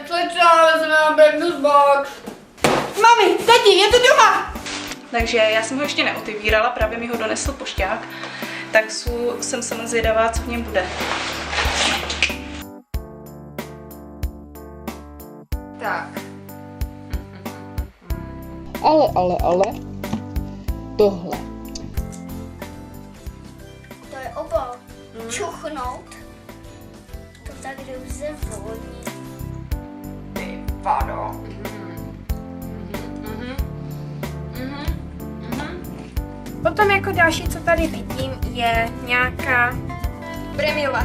Slečna, vezme na Brandus box. Mami, tati, je to doma. Takže já jsem ho ještě neotevírala, právě mi ho donesl pošťák, tak jsem sama zvědavá, co v něm bude. Tak. Ale, tohle. To je obal. Čuchnout. To tak dobře voní. Ty vado. Potom jako další, co tady vidím, je nějaká Prémiová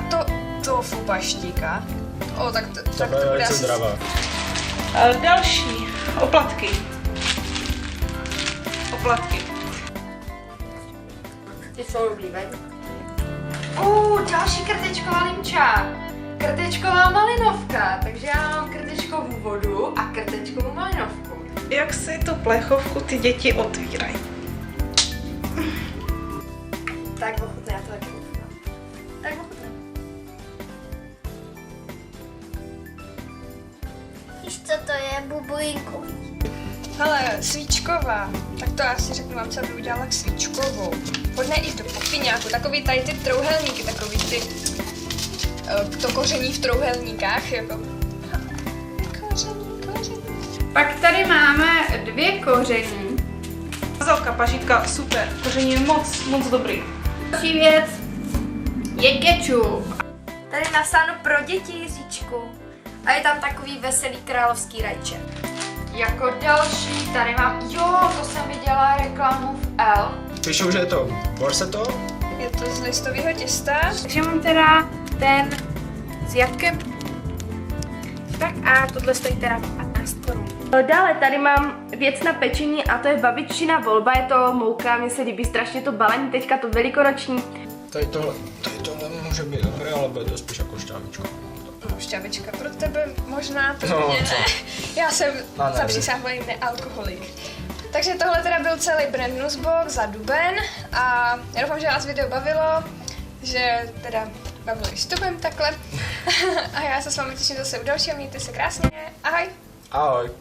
tofu paštíka. O, tak to je velice zdravá. Další, oplatky. Ty jsou oblíbený. Další krtečková limča. Krtečková malinovka. Takže já mám krtečkovou vodu a krtečkovou malinovku. Jak si tu plechovku ty děti otvírají? Tak ochutné, já to taky ochutnám. Tak ochutné. Víš, co to je, bubulinku? Hele, svíčková. Tak to já si řeknu vám, co by udělala k svíčkovou. Hodné i do popiňáku. Takový tady ty trouhelníky, takový ty to koření v trouhelníkách, jako koření. Pak tady máme 2 koření. Mazalka, pažitka, super, koření je moc dobrý. Další věc je kečup. tady napsáno pro děti Jiříčku. A je tam takový veselý královský rajče. Jako další tady mám, to jsem viděla reklamu v L. Píšou, že je to borseto. Je to z listového těsta. Takže mám teda ten s jablkem. Tak a tohle stojí teda 15 korun. Dále tady mám věc na pečení a to je babičina volba, je to mouka, mně se líbí strašně to balení, teďka to velikonoční. Tady tohle může být dobré, ale bude to spíš jako šťávička. No, šťavička pro tebe možná, pro No, mě co? ne. Já jsem No, ne, zapřísahlý nealkoholik. Takže tohle teda byl celý Brandnus box za duben a já doufám, že vás video bavilo, že teda bavilo i s tubem takhle. A já se s vámi těším zase u dalšího, mějte se krásně, ahoj! Ahoj.